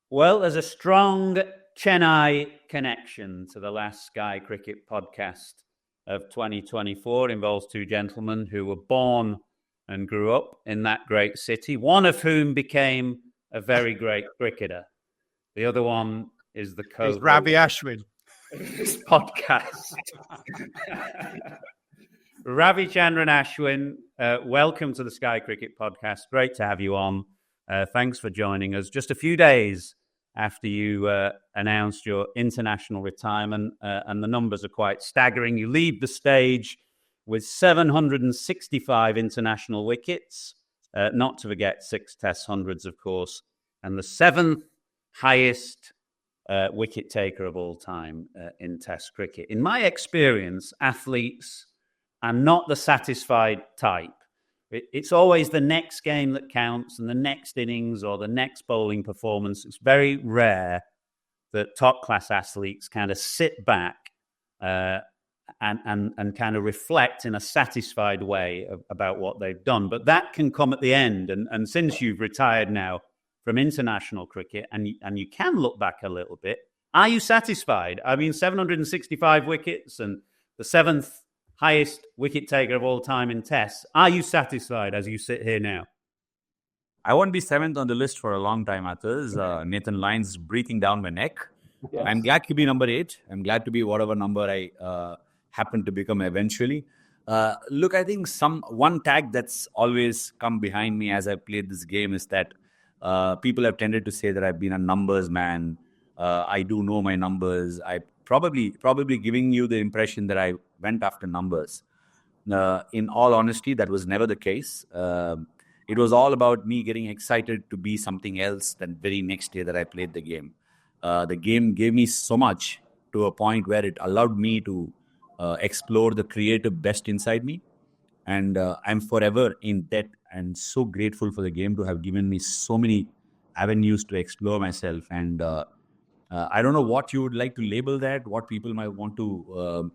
Well, there's a strong Chennai connection to the last Sky Cricket podcast of 2024. It involves two gentlemen who were born and grew up in that great city, one of whom became a very great cricketer. The other one is the co-host. Ravi Ashwin. This podcast. Ravi Chandran Ashwin, welcome to the Sky Cricket podcast. Great to have you on. Thanks for joining us. Just a few days after you announced your international retirement, and the numbers are quite staggering. You leave the stage with 765 international wickets, not to forget 6 Test hundreds, of course, and the 7th highest wicket taker of all time in Test cricket. In my experience, athletes are not the satisfied type. It's always the next game that counts and the next innings or the next bowling performance. It's very rare that top-class athletes kind of sit back and kind of reflect in a satisfied way about what they've done. But that can come at the end. And since you've retired now from international cricket and you can look back a little bit, are you satisfied? I mean, 765 wickets and the 7th highest wicket taker of all time in Tests. Are you satisfied as you sit here now? I won't be 7th on the list for a long time, Athers. Nathan Lyon's breathing down my neck. Yes. I'm glad to be number 8. I'm glad to be whatever number I happen to become eventually. Look, I think one tag that's always come behind me as I played this game is that people have tended to say that I've been a numbers man. I do know my numbers. I probably giving you the impression that I went after numbers. In all honesty, that was never the case. It was all about me getting excited to be something else than very next day that I played the game. The game gave me so much to a point where it allowed me to explore the creative best inside me. And I'm forever in debt and so grateful for the game to have given me so many avenues to explore myself. And I don't know what you would like to label that, what people might want to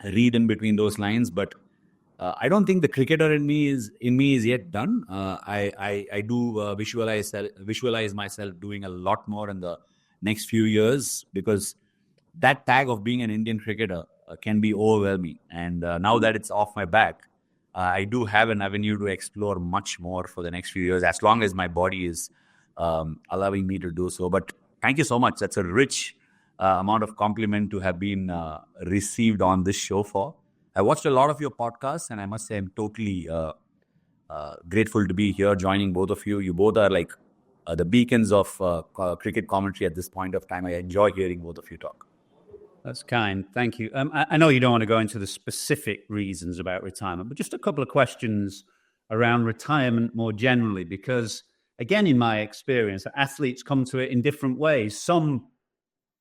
read in between those lines, but I don't think the cricketer in me is yet done. I do visualize myself doing a lot more in the next few years, because that tag of being an Indian cricketer can be overwhelming. And now that it's off my back, I do have an avenue to explore much more for the next few years, as long as my body is allowing me to do so. But thank you so much. That's a rich amount of compliment to have been received on this show for. I watched a lot of your podcasts, and I must say I'm totally grateful to be here joining both of you. You both are like the beacons of cricket commentary at this point of time. I enjoy hearing both of you talk. That's kind. Thank you. I know you don't want to go into the specific reasons about retirement, but just a couple of questions around retirement more generally, because, again, in my experience, athletes come to it in different ways. Some,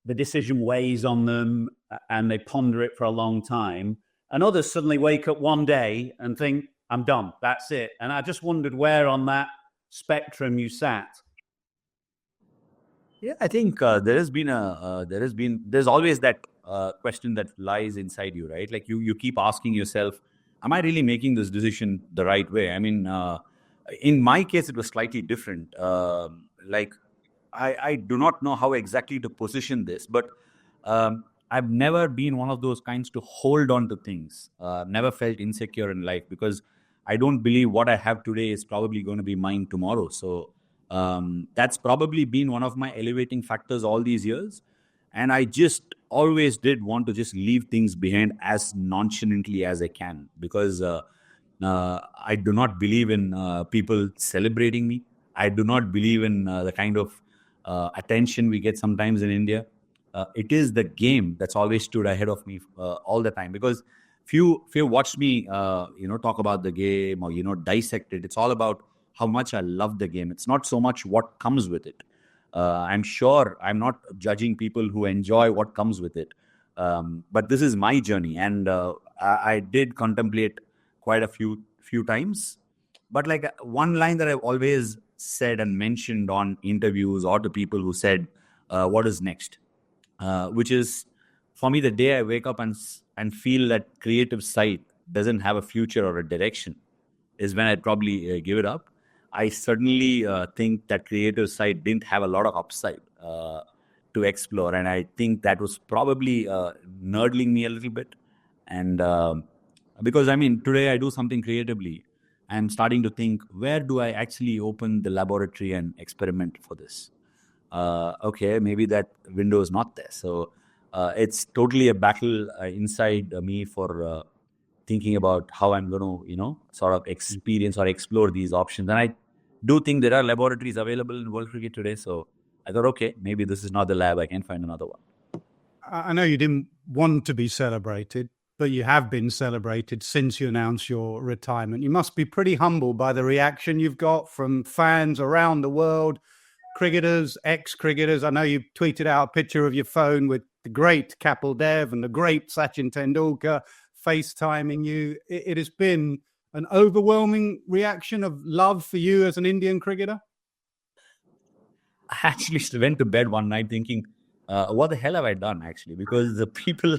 the decision weighs on them and they ponder it for a long time. And others suddenly wake up one day and think, I'm done. That's it. And I just wondered where on that spectrum you sat. Yeah, I think there's always that question that lies inside you, right? Like you keep asking yourself, am I really making this decision the right way? I mean, in my case, it was slightly different. I do not know how exactly to position this, but I've never been one of those kinds to hold on to things. Never felt insecure in life, because I don't believe what I have today is probably going to be mine tomorrow. So that's probably been one of my elevating factors all these years. And I just always did want to just leave things behind as nonchalantly as I can, because I do not believe in people celebrating me. I do not believe in the kind of attention we get sometimes in India. It is the game that's always stood ahead of me all the time, because if you watch me talk about the game or dissect it, it's all about how much I love the game. It's not so much what comes with it. I'm sure I'm not judging people who enjoy what comes with it, but this is my journey, and I did contemplate quite a few times. But like one line that I've always said and mentioned on interviews or to people who said, "What is next?" Which is, for me, the day I wake up and feel that creative side doesn't have a future or a direction, is when I'd probably give it up. I certainly think that creative side didn't have a lot of upside. to explore. And I think that was probably nerdling me a little bit. And because, I mean, today I do something creatively. I'm starting to think, where do I actually open the laboratory and experiment for this? Okay, maybe that window is not there. So it's totally a battle inside me for thinking about how I'm going to, sort of experience or explore these options. And I do think there are laboratories available in world cricket today. So I thought, okay, maybe this is not the lab. I can find another one. I know you didn't want to be celebrated, but you have been celebrated since you announced your retirement. You must be pretty humbled by the reaction you've got from fans around the world, cricketers, ex-cricketers. I know you tweeted out a picture of your phone with the great Kapil Dev and the great Sachin Tendulkar FaceTiming you. It has been an overwhelming reaction of love for you as an Indian cricketer. I actually went to bed one night thinking, what the hell have I done, actually? Because the people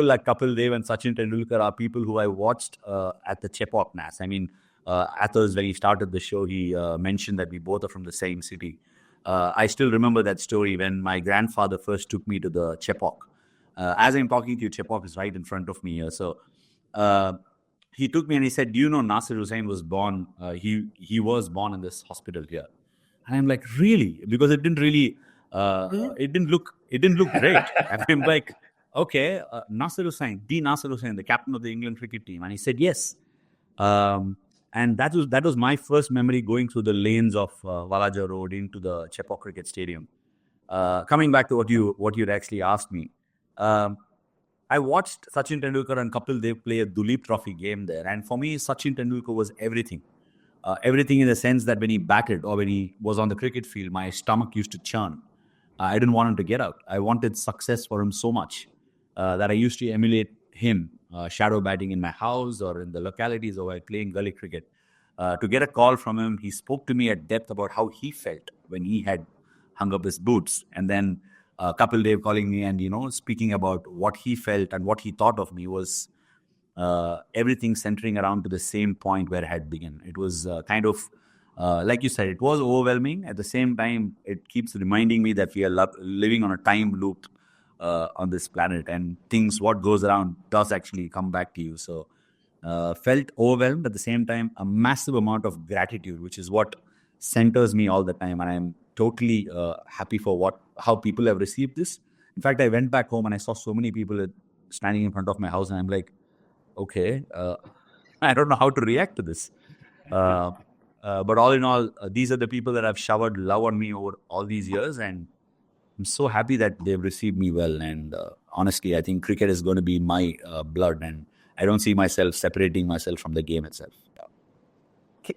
like Kapil Dev and Sachin Tendulkar are people who I watched at the Chepauk Nats. I mean, Athos, when he started the show, he mentioned that we both are from the same city. I still remember that story when my grandfather first took me to the Chepauk. As I'm talking to you, Chepauk is right in front of me here. So he took me and he said, do you know Naaser Hussain was born? He was born in this hospital here. And I'm like, really? Because it didn't really, it didn't look great. And I'm like, okay, Naaser Hussain, Naaser Hussain, the captain of the England cricket team. And he said, yes. And that was my first memory going through the lanes of Walaja Road into the Chepauk Cricket Stadium. Coming back to what you'd actually asked me, I watched Sachin Tendulkar and Kapil Dev play a Duleep Trophy game there. And for me, Sachin Tendulkar was everything. Everything in the sense that when he batted or when he was on the cricket field, my stomach used to churn. I didn't want him to get out. I wanted success for him so much that I used to emulate him, shadow batting in my house or in the localities or while playing gully cricket. To get a call from him, he spoke to me at depth about how he felt when he had hung up his boots. And then Kapil Dev calling me and, speaking about what he felt and what he thought of me was everything centering around to the same point where it had begun. It was kind of, like you said, it was overwhelming. At the same time, it keeps reminding me that we are living on a time loop on this planet, and what goes around does actually come back to you. So felt overwhelmed, at the same time, a massive amount of gratitude, which is what centers me all the time. And I'm totally happy for how people have received this. In fact, I went back home and I saw so many people standing in front of my house, and I'm like, okay, I don't know how to react to this. But all in all, these are the people that have showered love on me over all these years, and I'm so happy that they've received me well. And honestly, I think cricket is going to be my blood, and I don't see myself separating myself from the game itself.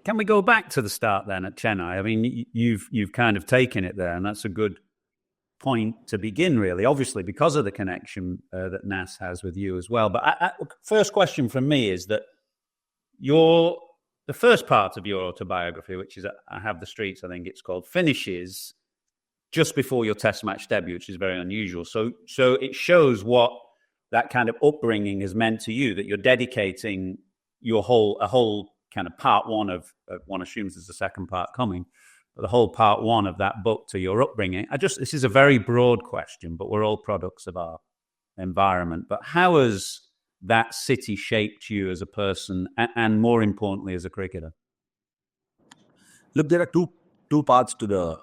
Can we go back to the start then at Chennai? I mean, you've kind of taken it there, and that's a good point to begin, really, obviously, because of the connection that Nas has with you as well. But first question from me is that the first part of your autobiography, which is I Have the Streets, I think it's called, finishes just before your Test match debut, which is very unusual. So it shows what that kind of upbringing has meant to you, that you're dedicating a whole kind of part one of one assumes there's a second part coming. The whole part one of that book to your upbringing. This is a very broad question, but we're all products of our environment. But how has that city shaped you as a person and more importantly, as a cricketer? Look, there are two parts to the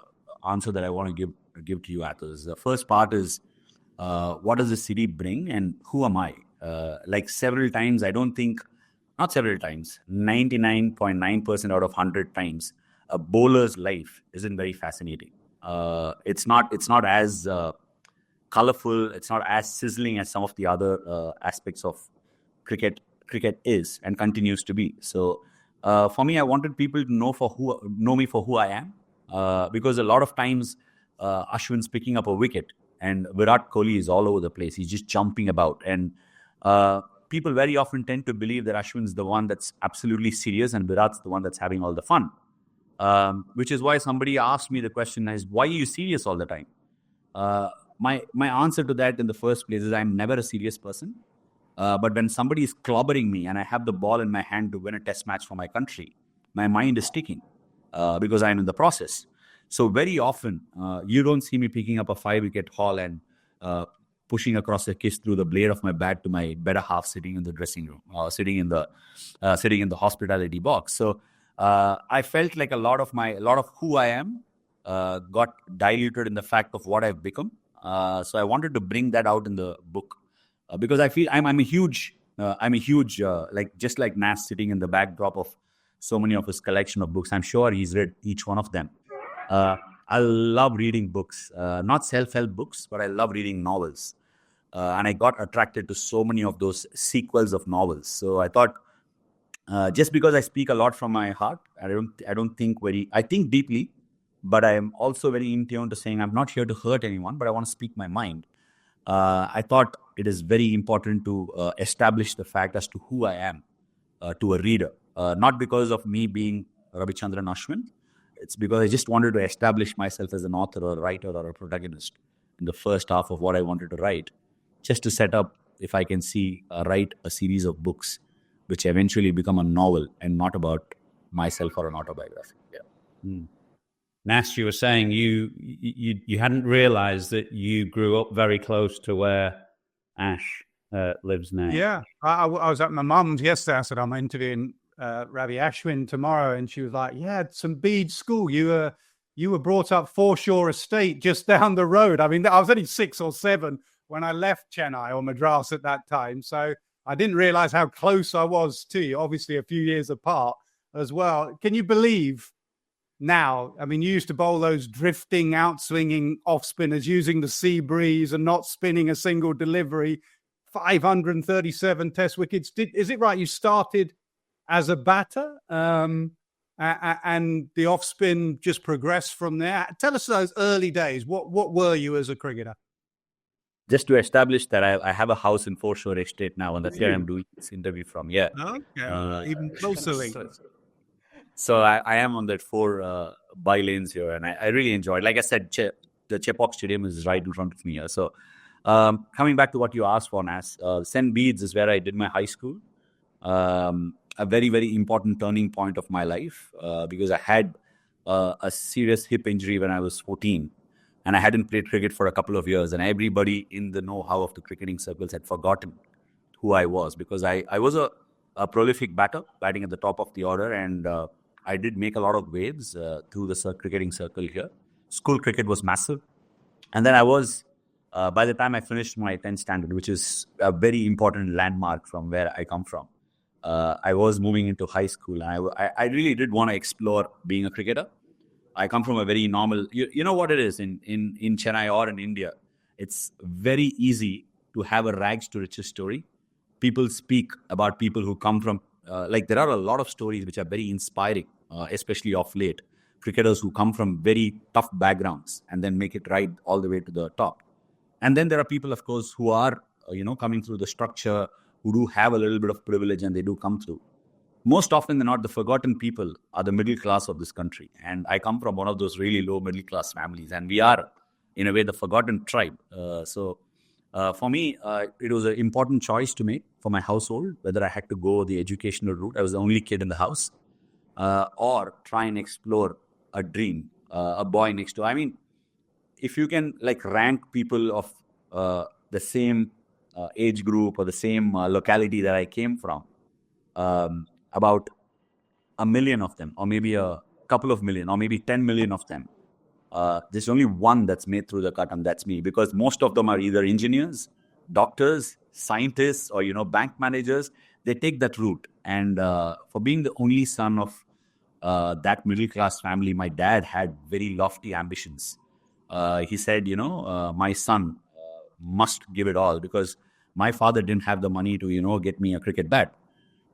answer that I want to give to you, Athos. The first part is, what does the city bring and who am I? Like several times, not several times, 99.9% out of 100 times, a bowler's life isn't very fascinating. It's not as colorful. It's not as sizzling as some of the other aspects of cricket is and continues to be. So for me, I wanted people to know me for who I am, because a lot of times Ashwin's picking up a wicket and Virat Kohli is all over the place. He's just jumping about, and people very often tend to believe that Ashwin's the one that's absolutely serious and Virat's the one that's having all the fun. Which is why somebody asked me the question is, why are you serious all the time? My answer to that in the first place is I'm never a serious person. But when somebody is clobbering me and I have the ball in my hand to win a test match for my country, my mind is ticking because I'm in the process. So very often, you don't see me picking up a 5-wicket haul and pushing across the kiss through the blade of my bat to my better half sitting in the dressing room, or sitting in the hospitality box. So I felt like a lot of who I am got diluted in the fact of what I've become. So I wanted to bring that out in the book because I feel I'm a huge like just like Nas sitting in the backdrop of so many of his collection of books. I'm sure he's read each one of them. I love reading books, not self-help books, but I love reading novels. And I got attracted to so many of those sequels of novels. So I thought, just because I speak a lot from my heart, I think deeply, but I am also very in tune to saying I'm not here to hurt anyone, but I want to speak my mind. I thought it is very important to establish the fact as to who I am to a reader, not because of me being Ravi Ashwin. It's because I just wanted to establish myself as an author or a writer or a protagonist in the first half of what I wanted to write, just to set up, if I can write a series of books which eventually become a novel and not about myself or an autobiography. Yeah. Nas, you were saying you hadn't realized that you grew up very close to where Ash lives now. Yeah, I was at my mum's yesterday. I said, I'm interviewing Ravi Ashwin tomorrow, and she was like, yeah, St. Bede's School. You were brought up Foreshore Estate just down the road. I mean, I was only 6 or 7 when I left Chennai or Madras at that time. So I didn't realize how close I was to you, obviously a few years apart as well. Can you believe now? I mean, you used to bowl those drifting, outswinging off spinners using the sea breeze and not spinning a single delivery, 537 test wickets. Is it right you started as a batter and the off spin just progressed from there? Tell us those early days. What were you as a cricketer? Just to establish that I have a house in Foreshore Estate now, and that's where I'm doing this interview from. Yeah. Okay. Even closer link. So I am on that 4 by lanes here, and I really enjoy it. Like I said, the Chepauk Stadium is right in front of me here. So coming back to what you asked for, Nas, St. Bede's is where I did my high school. A very, very important turning point of my life because I had a serious hip injury when I was 14. And I hadn't played cricket for a couple of years. And everybody in the know-how of the cricketing circles had forgotten who I was, because I was a prolific batter, batting at the top of the order. And I did make a lot of waves through the cricketing circle here. School cricket was massive. And then I was, by the time I finished my 10th standard, which is a very important landmark from where I come from, I was moving into high school. And I really did want to explore being a cricketer. I come from a very normal, you know what it is in Chennai or in India. It's very easy to have a rags to riches story. People speak about people who come from, there are a lot of stories which are very inspiring, especially of late. Cricketers who come from very tough backgrounds and then make it right all the way to the top. And then there are people, of course, who are, coming through the structure, who do have a little bit of privilege and they do come through. Most often than not, the forgotten people are the middle class of this country. And I come from one of those really low middle class families. And we are, in a way, the forgotten tribe. So for me, it was an important choice to make for my household, whether I had to go the educational route. I was the only kid in the house. Or try and explore a dream, a boy next door. I mean, if you can rank people of the same age group or the same locality that I came from, about 1 million of them, or maybe a couple of million, or maybe 10 million of them, there's only one that's made through the cut, and that's me, because most of them are either engineers, doctors, scientists, or bank managers. They take that route. And for being the only son of that middle class family, my dad had very lofty ambitions. He said, my son must give it all, because my father didn't have the money to get me a cricket bat.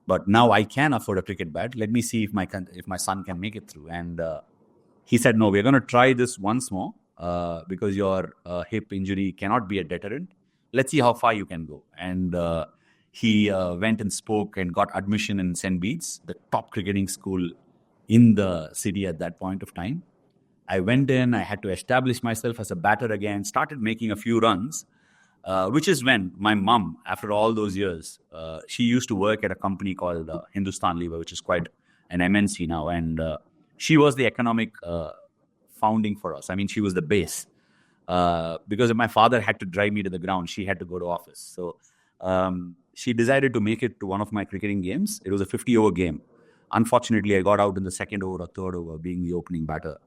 But now I can afford a cricket bat. Let me see if my son can make it through. And he said, no, we're going to try this once more because your hip injury cannot be a deterrent. Let's see how far you can go. And he went and spoke and got admission in St. Bede's, the top cricketing school in the city at that point of time. I went in, I had to establish myself as a batter again, started making a few runs. Which is when my mum, after all those years, she used to work at a company called Hindustan Lever, which is quite an MNC now. And she was the economic founding for us. I mean, she was the base. Because if my father had to drive me to the ground, she had to go to office. So she decided to make it to one of my cricketing games. It was a 50-over game. Unfortunately, I got out in the second over or third over, being the opening batter.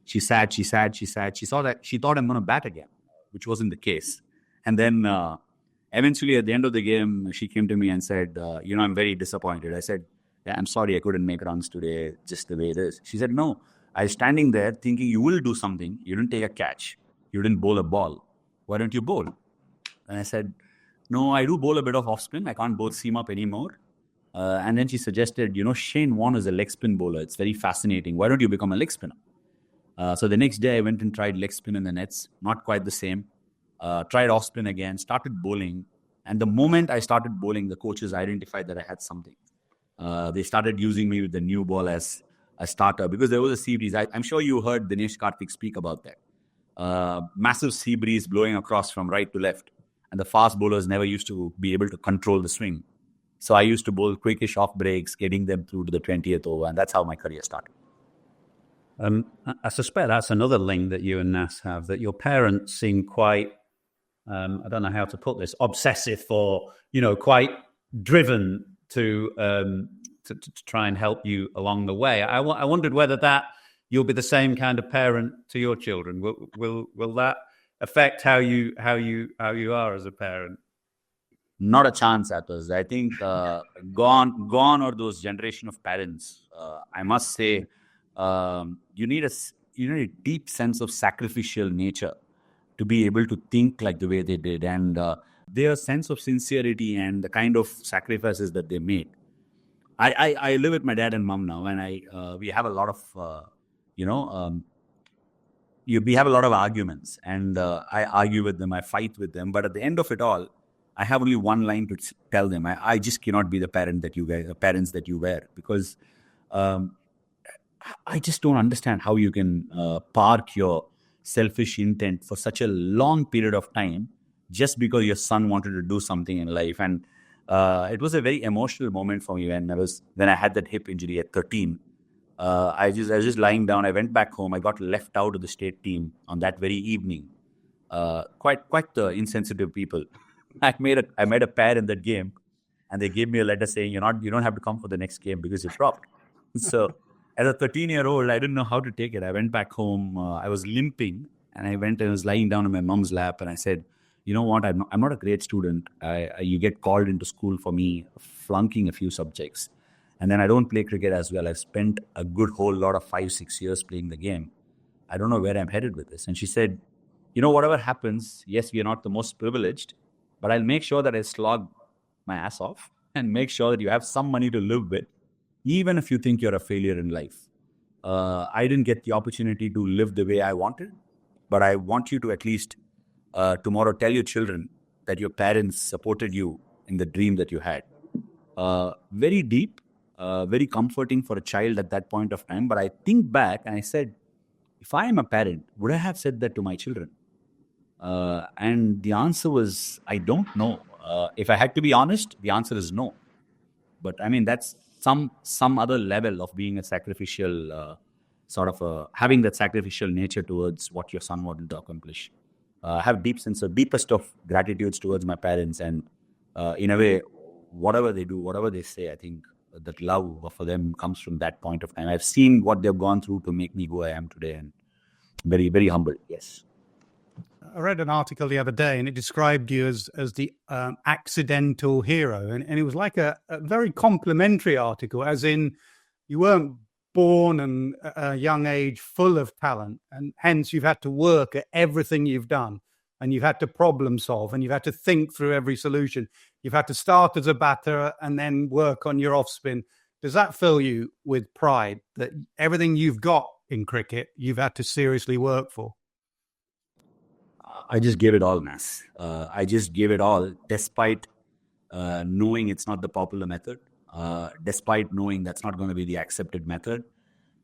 She sat. She saw that she thought I'm going to bat again, which wasn't the case. And then eventually, at the end of the game, she came to me and said, I'm very disappointed. I said, yeah, I'm sorry I couldn't make runs today, just the way it is. She said, no, I was standing there thinking you will do something. You didn't take a catch. You didn't bowl a ball. Why don't you bowl? And I said, no, I do bowl a bit of off spin. I can't bowl seam up anymore. And then she suggested, Shane Warne is a leg spin bowler. It's very fascinating. Why don't you become a leg spinner? So the next day I went and tried leg spin in the nets. Not quite the same. Tried off spin again, started bowling. And the moment I started bowling, the coaches identified that I had something. They started using me with the new ball as a starter because there was a sea breeze. I'm sure you heard Dinesh Karthik speak about that. Massive sea breeze blowing across from right to left. And the fast bowlers never used to be able to control the swing. So I used to bowl quickish off breaks, getting them through to the 20th over. And that's how my career started. I suspect that's another link that you and Nas have, that your parents seem quite, I don't know how to put this, obsessive or, quite driven to try and help you along the way. I wondered whether that you'll be the same kind of parent to your children. Will that affect how you are as a parent? Not a chance, Athos. I think gone are those generation of parents. I must say, you need a deep sense of sacrificial nature to be able to think like the way they did, and their sense of sincerity and the kind of sacrifices that they made. I live with my dad and mom now, and we have a lot of we have a lot of arguments, and I argue with them, I fight with them, but at the end of it all, I have only one line to tell them. I just cannot be the parents that you were, because I just don't understand how you can park your selfish intent for such a long period of time just because your son wanted to do something in life. And it was a very emotional moment for me when I had that hip injury at 13. I was just lying down. I went back home. I got left out of the state team on that very evening. Quite the insensitive people. I made a pair in that game, and they gave me a letter saying you don't have to come for the next game because you dropped. So as a 13-year-old, I didn't know how to take it. I went back home. I was limping, and I went and was lying down in my mom's lap, and I said, you know what? I'm not a great student. You get called into school for me flunking a few subjects, and then I don't play cricket as well. I've spent a good whole lot of 5-6 years playing the game. I don't know where I'm headed with this. And she said, whatever happens, yes, we are not the most privileged, but I'll make sure that I slog my ass off and make sure that you have some money to live with, even if you think you're a failure in life. I didn't get the opportunity to live the way I wanted, but I want you to at least tomorrow tell your children that your parents supported you in the dream that you had. Very deep, very comforting for a child at that point of time. But I think back and I said, if I am a parent, would I have said that to my children? And the answer was, I don't know. If I had to be honest, the answer is no. But I mean, that's some other level of being a sacrificial, having that sacrificial nature towards what your son wanted to accomplish. I have deepest of gratitudes towards my parents, and in a way, whatever they do, whatever they say, I think that love for them comes from that point of time. I've seen what they've gone through to make me who I am today, and very, very humbled. Yes. I read an article the other day, and it described you as the accidental hero, and it was like a very complimentary article, as in you weren't born and at a young age full of talent, and hence you've had to work at everything you've done, and you've had to problem solve, and you've had to think through every solution. You've had to start as a batter and then work on your off spin. Does that fill you with pride that everything you've got in cricket you've had to seriously work for? I just gave it all, Nas. I just gave it all, despite knowing it's not the popular method, despite knowing that's not going to be the accepted method,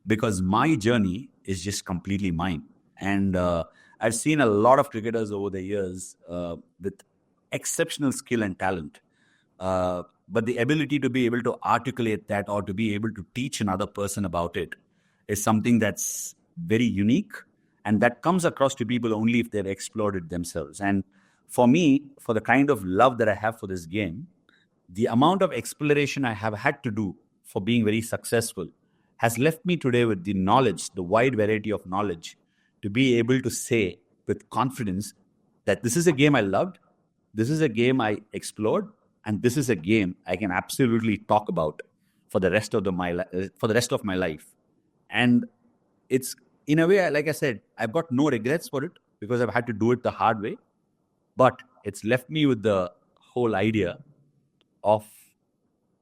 because my journey is just completely mine. And I've seen a lot of cricketers over the years with exceptional skill and talent, but the ability to be able to articulate that or to be able to teach another person about it is something that's very unique, and that comes across to people only if they've explored it themselves. And for me, for the kind of love that I have for this game, the amount of exploration I have had to do for being very successful has left me today with the knowledge, the wide variety of knowledge, to be able to say with confidence that this is a game I loved, this is a game I explored, and this is a game I can absolutely talk about for the rest of my life. And it's, in a way, like I said, I've got no regrets for it because I've had to do it the hard way. But it's left me with the whole idea of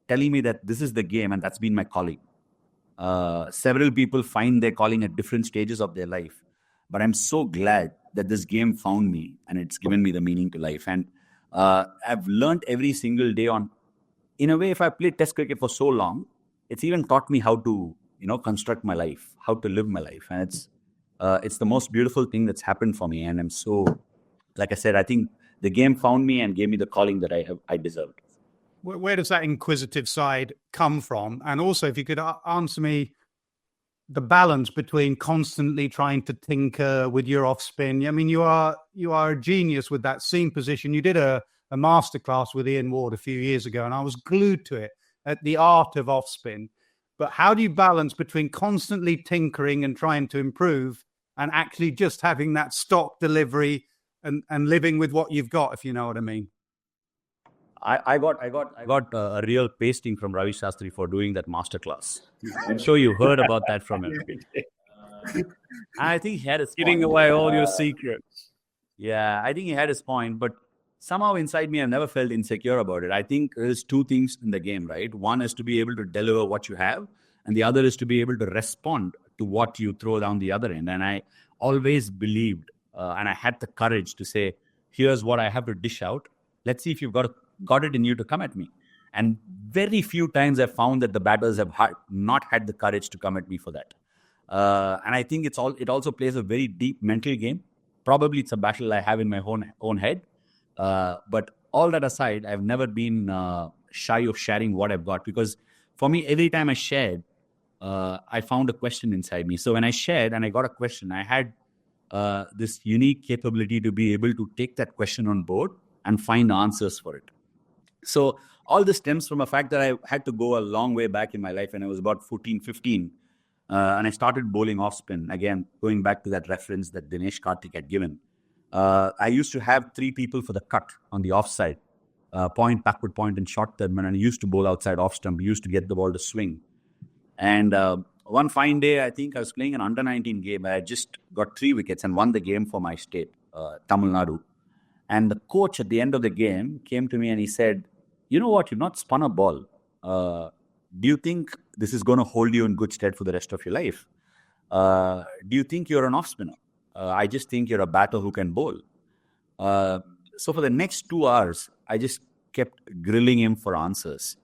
telling me that this is the game and that's been my calling. Several people find their calling at different stages of their life. But I'm so glad that this game found me and it's given me the meaning to life. And I've learned every single day on, in a way, if I played Test cricket for so long, it's even taught me how to, construct my life, how to live my life. And it's the most beautiful thing that's happened for me. And I'm so, like I said, I think the game found me and gave me the calling that I deserved. Where does that inquisitive side come from? And also, if you could answer me the balance between constantly trying to tinker with your off spin. I mean, you are a genius with that seam position. You did a masterclass with Ian Ward a few years ago, and I was glued to it, at the art of off spin. But how do you balance between constantly tinkering and trying to improve and actually just having that stock delivery and living with what you've got, if you know what I mean? I got a real pasting from Ravi Shastri for doing that masterclass. I'm sure you heard about that from him. I think he had his giving away all your secrets. Yeah, I think he had his point, but somehow inside me, I've never felt insecure about it. I think there's two things in the game, right? One is to be able to deliver what you have, and the other is to be able to respond to what you throw down the other end. And I always believed, and I had the courage to say, here's what I have to dish out. Let's see if you've got it in you to come at me. And very few times I've found that the batters have not had the courage to come at me for that. And I think it also plays a very deep mental game. Probably it's a battle I have in my own head. But all that aside, I've never been shy of sharing what I've got, because for me, every time I shared, I found a question inside me. So when I shared and I got a question, I had this unique capability to be able to take that question on board and find answers for it. So all this stems from a fact that I had to go a long way back in my life when I was about 14, 15. And I started bowling off spin. Again, going back to that reference that Dinesh Karthik had given. I used to have 3 people for the cut on the offside. Point, backward point, and short term. And I used to bowl outside off stump. Used to get the ball to swing. And one fine day, I think I was playing an under-19 game. I just got 3 wickets and won the game for my state, Tamil Nadu. And the coach at the end of the game came to me and he said, you know what, you've not spun a ball. Do you think this is going to hold you in good stead for the rest of your life? Do you think you're an off-spinner? I just think you're a batter who can bowl. So for the next 2 hours, I just kept grilling him for answers.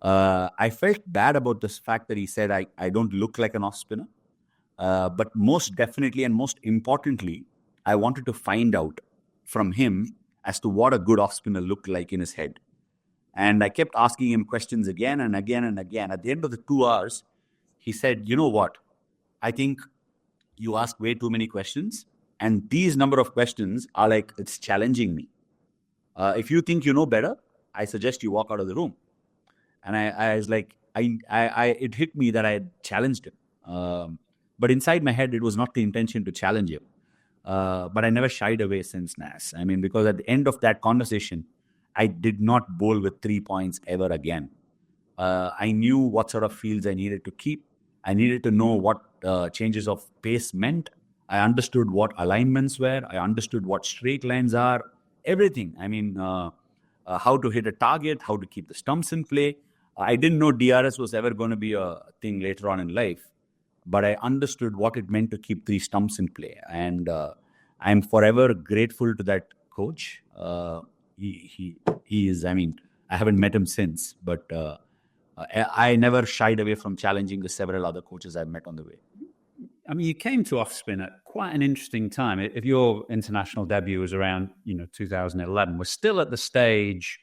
I felt bad about this fact that he said I don't look like an off-spinner. But most definitely and most importantly, I wanted to find out from him as to what a good off-spinner looked like in his head. And I kept asking him questions again and again and again. At the end of the 2 hours, he said, you know what? I think you ask way too many questions. And these number of questions are like, it's challenging me. If you think you know better, I suggest you walk out of the room. And I was like, it hit me that I had challenged him. But inside my head, it was not the intention to challenge him. But I never shied away since, Nas. I mean, because at the end of that conversation, I did not bowl with 3 points ever again. I knew what sort of fields I needed to keep. I needed to know what changes of pace meant. I understood what alignments were. I understood what straight lines are. Everything. I mean, how to hit a target, how to keep the stumps in play. I didn't know DRS was ever going to be a thing later on in life. But I understood what it meant to keep 3 stumps in play. And I'm forever grateful to that coach. He is, I mean, I haven't met him since, but I never shied away from challenging the several other coaches I've met on the way. I mean, you came to off spin at quite an interesting time. If your international debut was around, 2011, we're still at the stage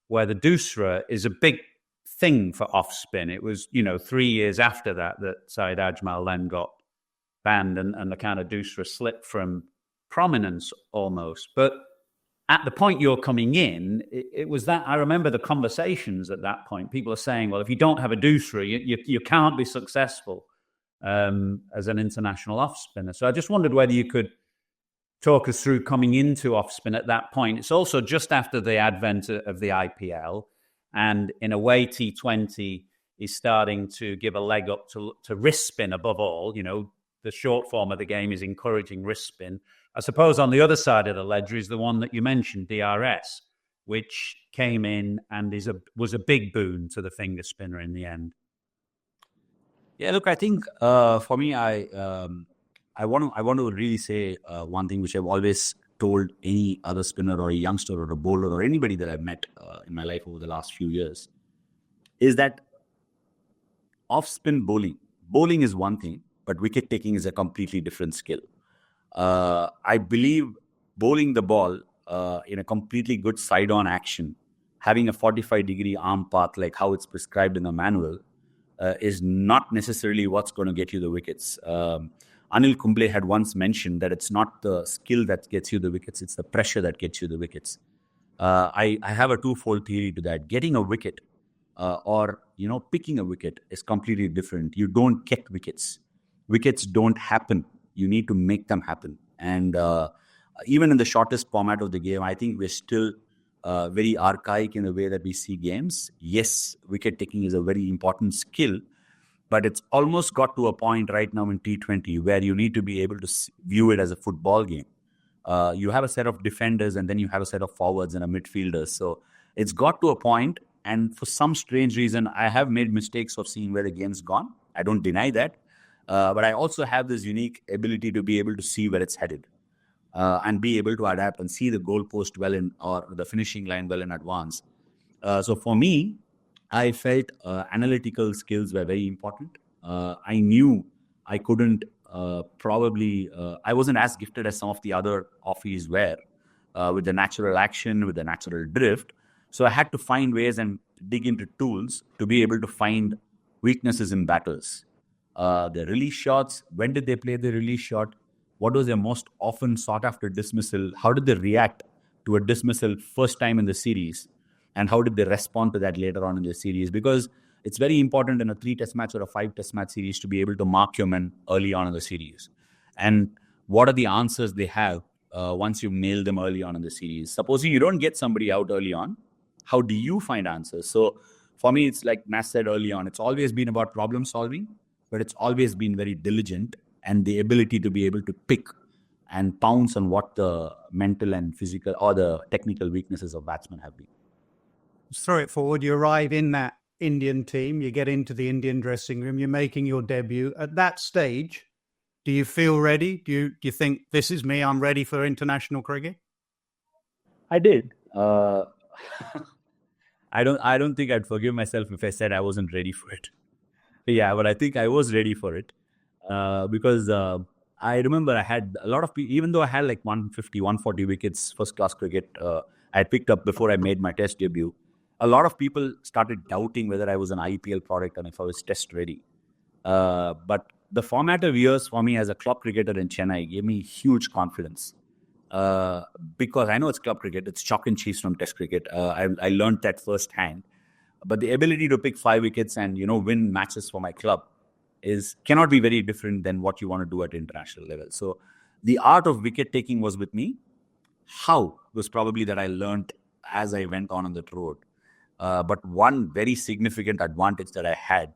where the Doosra is a big thing for off spin. It was, 3 years after that Syed Ajmal then got banned and the kind of Doosra slipped from prominence almost. But at the point you're coming in, it was that I remember the conversations at that point. People are saying, well, if you don't have a Doosra, you can't be successful as an international off spinner. So I just wondered whether you could talk us through coming into off spin at that point. It's also just after the advent of the IPL, and in a way, T20 is starting to give a leg up to wrist spin above all. You know, the short form of the game is encouraging wrist spin. I suppose on the other side of the ledger is the one that you mentioned, DRS, which came in and was a big boon to the finger spinner in the end. Yeah, look, I think for me, I want to really say one thing which I've always told any other spinner or a youngster or a bowler or anybody that I've met in my life over the last few years, is that off-spin bowling is one thing, but wicket taking is a completely different skill. I believe bowling the ball in a completely good side-on action, having a 45-degree arm path like how it's prescribed in the manual, is not necessarily what's going to get you the wickets. Anil Kumble had once mentioned that it's not the skill that gets you the wickets, it's the pressure that gets you the wickets. I have a twofold theory to that. Getting a wicket or picking a wicket is completely different. You don't get wickets. Wickets don't happen. You need to make them happen. And even in the shortest format of the game, I think we're still very archaic in the way that we see games. Yes, wicket taking is a very important skill, but it's almost got to a point right now in T20 where you need to be able to view it as a football game. You have a set of defenders and then you have a set of forwards and a midfielders. So it's got to a point, and for some strange reason, I have made mistakes of seeing where the game's gone. I don't deny that. But I also have this unique ability to be able to see where it's headed and be able to adapt and see the goalpost or the finishing line well in advance. So for me, I felt analytical skills were very important. I knew I couldn't I wasn't as gifted as some of the other offies were with the natural action, with the natural drift. So I had to find ways and dig into tools to be able to find weaknesses in batters. The release shots, when did they play the release shot? What was their most often sought after dismissal? How did they react to a dismissal first time in the series? And how did they respond to that later on in the series? Because it's very important in a 3-test match or a 5-test match series to be able to mark your men early on in the series. And what are the answers they have once you've nailed them early on in the series? Supposing you don't get somebody out early on, how do you find answers? So for me, it's like Nas said early on, it's always been about problem solving, but it's always been very diligent and the ability to be able to pick and pounce on what the mental and physical or the technical weaknesses of batsmen have been. Let's throw it forward. You arrive in that Indian team, you get into the Indian dressing room, you're making your debut. At that stage, do you feel ready? Do you think, this is me, I'm ready for international cricket? I did. I don't think I'd forgive myself if I said I wasn't ready for it. Yeah, but I think I was ready for it because I remember I had a lot of people, even though I had like 150, 140 wickets, first class cricket, I picked up before I made my test debut. A lot of people started doubting whether I was an IPL product and if I was test ready. But the formative years for me as a club cricketer in Chennai gave me huge confidence because I know it's club cricket, it's chalk and cheese from test cricket. I learned that firsthand. But the ability to pick 5 wickets and, win matches for my club cannot be very different than what you want to do at international level. So the art of wicket taking was with me. How was probably that I learned as I went on that road. But one very significant advantage that I had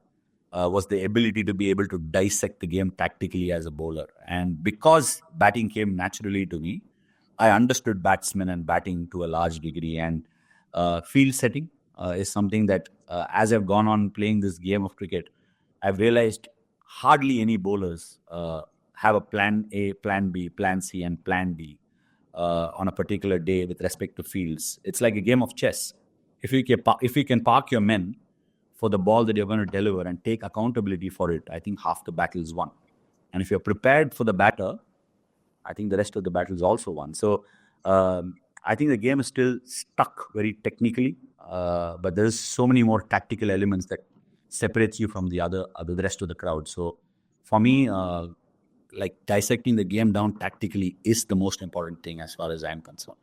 was the ability to be able to dissect the game tactically as a bowler. And because batting came naturally to me, I understood batsmen and batting to a large degree. And field setting is something that as I've gone on playing this game of cricket, I've realized hardly any bowlers have a plan A, plan B, plan C, and plan D on a particular day with respect to fields. It's like a game of chess. If you can park your men for the ball that you're going to deliver and take accountability for it, I think half the battle is won. And if you're prepared for the batter, I think the rest of the battle is also won. So I think the game is still stuck very technically, but there's so many more tactical elements that separates you from the rest of the crowd. So for me, like dissecting the game down tactically is the most important thing as far as I'm concerned.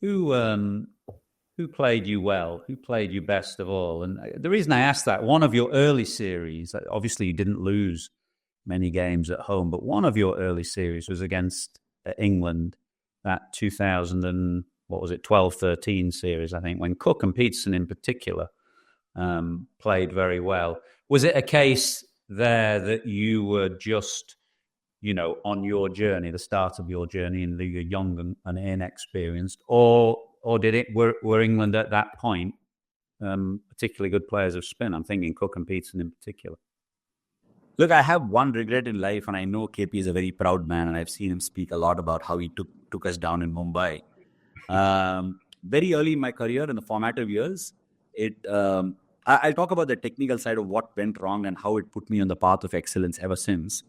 Who played you well? Who played you best of all? And the reason I asked that, one of your early series, obviously you didn't lose many games at home, but one of your early series was against England, that 2000 and what was it, 12-13 series, I think, when Cook and Peterson in particular played very well. Was it a case there that you were just, on your journey, the start of your journey, and you're young and inexperienced, or were England at that point particularly good players of spin? I'm thinking Cook and Peterson in particular. Look, I have one regret in life, and I know KP is a very proud man, and I've seen him speak a lot about how he took us down in Mumbai. Very early in my career, in the formative years, I'll talk about the technical side of what went wrong and how it put me on the path of excellence ever since.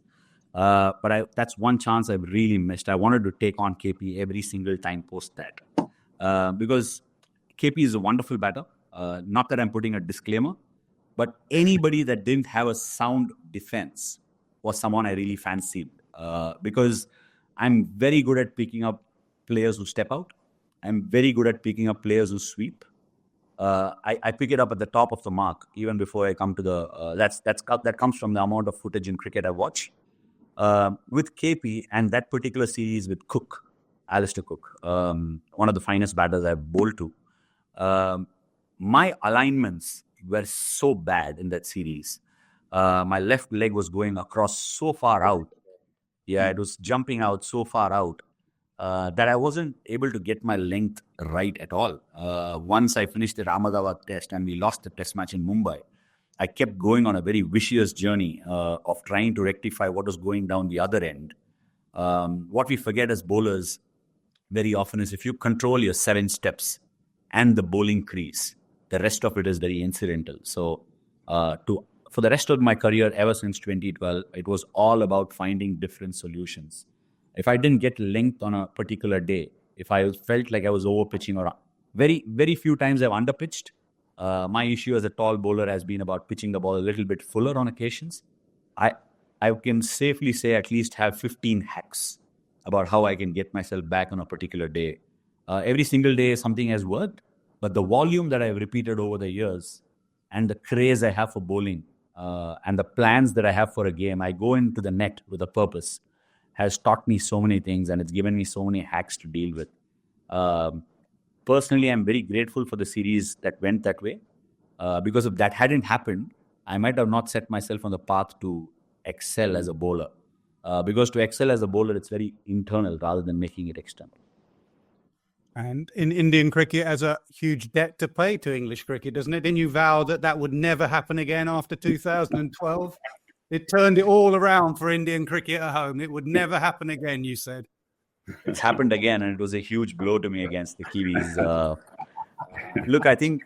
But that's one chance I've really missed. I wanted to take on KP every single time post that. Because KP is a wonderful batter. Not that I'm putting a disclaimer, but anybody that didn't have a sound defense was someone I really fancied. Because I'm very good at picking up players who step out. I'm very good at picking up players who sweep. I pick it up at the top of the mark, even before I come to the... that comes from the amount of footage in cricket I watch. With KP and that particular series with Cook, Alistair Cook, one of the finest batters I've bowled to. My alignments were so bad in that series. My left leg was going across so far out. Yeah, it was jumping out so far out that I wasn't able to get my length right at all. Once I finished the Ahmedabad test and we lost the test match in Mumbai, I kept going on a very vicious journey of trying to rectify what was going down the other end. What we forget as bowlers very often is if you control your 7 steps and the bowling crease, the rest of it is very incidental. So for the rest of my career, ever since 2012, it was all about finding different solutions. If I didn't get length on a particular day, if I felt like I was overpitching or very, very few times I've underpitched. My issue as a tall bowler has been about pitching the ball a little bit fuller on occasions. I can safely say at least have 15 hacks about how I can get myself back on a particular day. Every single day something has worked, but the volume that I've repeated over the years and the craze I have for bowling and the plans that I have for a game, I go into the net with a purpose, has taught me so many things and it's given me so many hacks to deal with. Personally, I'm very grateful for the series that went that way. Because if that hadn't happened, I might have not set myself on the path to excel as a bowler. Because to excel as a bowler, it's very internal rather than making it external. And in Indian cricket, has a huge debt to pay to English cricket, doesn't it? Didn't you vow that would never happen again after 2012? It turned it all around for Indian cricket at home. It would never happen again, you said. It's happened again, and it was a huge blow to me against the Kiwis. Look, I think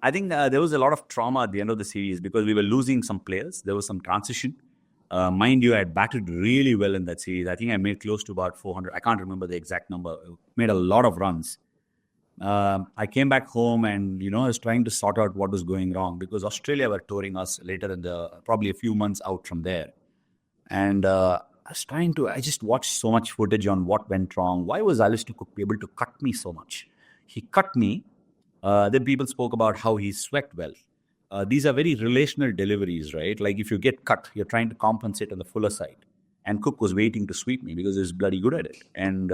there was a lot of trauma at the end of the series because we were losing some players. There was some transition. Mind you, I had batted really well in that series. I think I made close to about 400. I can't remember the exact number. Made a lot of runs. I came back home and, I was trying to sort out what was going wrong because Australia were touring us later probably a few months out from there. And I just watched so much footage on what went wrong. Why was Alistair Cook able to cut me so much? He cut me. Then people spoke about how he swept well. These are very relational deliveries, right? Like if you get cut, you're trying to compensate on the fuller side. And Cook was waiting to sweep me because he's bloody good at it. And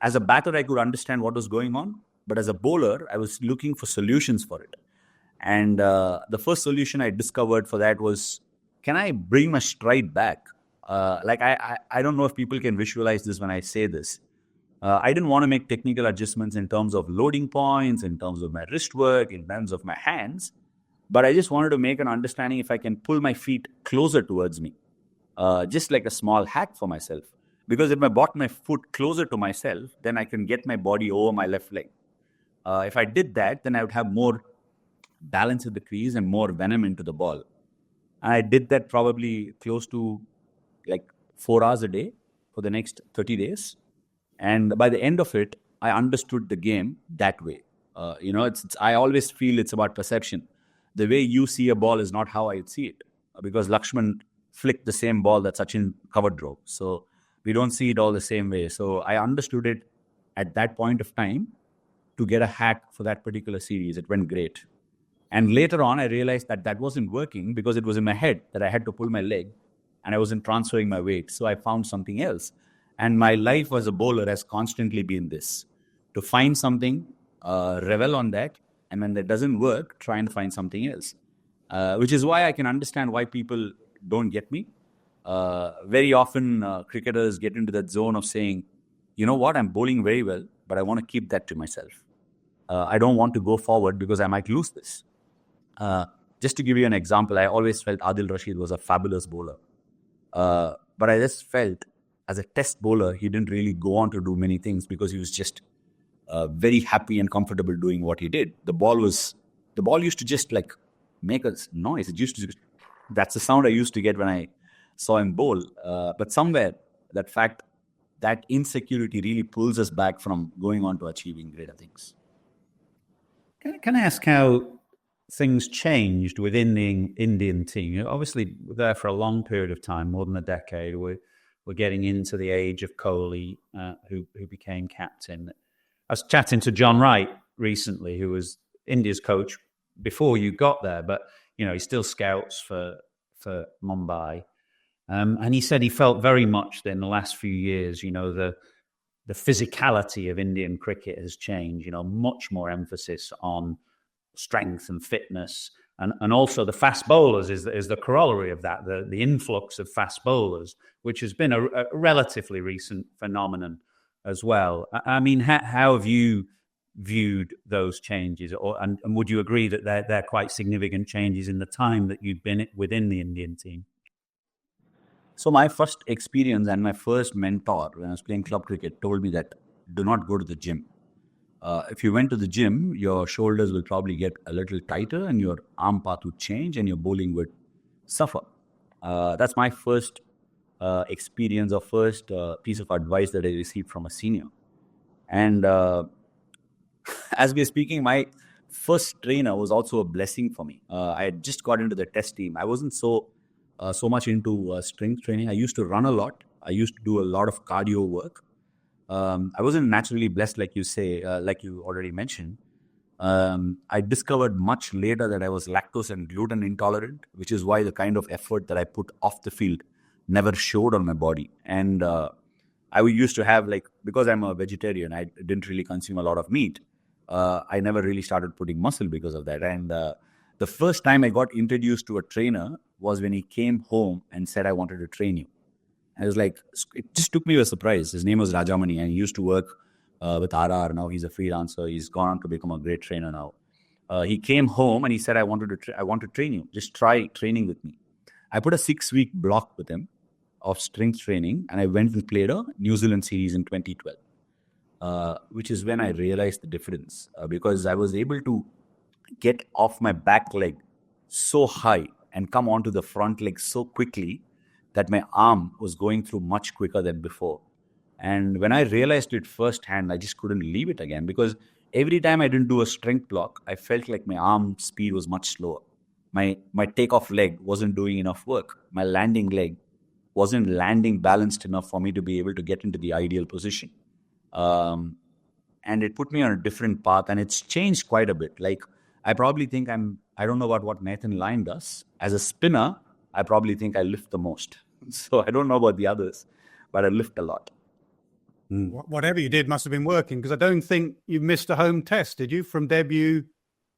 as a batter, I could understand what was going on. But as a bowler, I was looking for solutions for it. And the first solution I discovered for that was, can I bring my stride back? I don't know if people can visualize this when I say this. I didn't want to make technical adjustments in terms of loading points, in terms of my wrist work, in terms of my hands. But I just wanted to make an understanding if I can pull my feet closer towards me. Just like a small hack for myself. Because if I brought my foot closer to myself, then I can get my body over my left leg. If I did that, then I would have more balance in the crease and more venom into the ball. And I did that probably close to like 4 hours a day for the next 30 days. And by the end of it, I understood the game that way. I always feel it's about perception. The way you see a ball is not how I see it. Because Lakshman flick the same ball that Sachin covered drove. So we don't see it all the same way. So I understood it at that point of time to get a hat for that particular series. It went great. And later on, I realized that that wasn't working because it was in my head that I had to pull my leg and I wasn't transferring my weight. So I found something else. And my life as a bowler has constantly been this: to find something, revel on that, and when that doesn't work, try and find something else. Which is why I can understand why people don't get me. Very often, cricketers get into that zone of saying, you know what, I'm bowling very well, but I want to keep that to myself. I don't want to go forward because I might lose this. Just to give you an example, I always felt Adil Rashid was a fabulous bowler. But I just felt as a test bowler, he didn't really go on to do many things because he was just very happy and comfortable doing what he did. The ball used to just like make a noise. It used to just, that's the sound I used to get when I saw him bowl. But somewhere that insecurity really pulls us back from going on to achieving greater things. Can I ask how things changed within the Indian team? You're obviously there for a long period of time, more than a decade. We're getting into the age of Kohli, who became captain. I was chatting to John Wright recently, who was India's coach before you got there, but he still scouts for Mumbai. And he said he felt very much that in the last few years, the physicality of Indian cricket has changed, much more emphasis on strength and fitness. And also the fast bowlers is the corollary of that, the influx of fast bowlers, which has been a relatively recent phenomenon as well. I mean, how have you viewed those changes? And would you agree that they're quite significant changes in the time that you've been within the Indian team? So my first experience and my first mentor when I was playing club cricket told me that do not go to the gym. If you went to the gym, your shoulders will probably get a little tighter and your arm path would change and your bowling would suffer. That's my first experience or first piece of advice that I received from a senior. And as we're speaking, my first trainer was also a blessing for me. I had just got into the test team. I wasn't so much into strength training. I used to run a lot. I used to do a lot of cardio work. I wasn't naturally blessed, like you say, like you already mentioned. I discovered much later that I was lactose and gluten intolerant, which is why the kind of effort that I put off the field never showed on my body. And I used to have, because I'm a vegetarian, I didn't really consume a lot of meat. I never really started putting muscle because of that. And the first time I got introduced to a trainer was when he came home and said, I wanted to train you. I was like, it just took me by surprise. His name was Rajamani, and he used to work with RR. Now he's a freelancer. He's gone on to become a great trainer now. He came home and he said, I want to train you. Just try training with me. I put a 6-week block with him of strength training, and I went and played a New Zealand series in 2012, which is when I realized the difference because I was able to get off my back leg so high and come onto the front leg so quickly that my arm was going through much quicker than before. And when I realized it firsthand, I just couldn't leave it again because every time I didn't do a strength block, I felt like my arm speed was much slower. My takeoff leg wasn't doing enough work. My landing leg wasn't landing balanced enough for me to be able to get into the ideal position. And it put me on a different path, and it's changed quite a bit. I probably think I don't know about what Nathan Lyon does. As a spinner, I probably think I lift the most. So I don't know about the others, but I lift a lot. Whatever you did must have been working, because I don't think you missed a home test, did you? From debut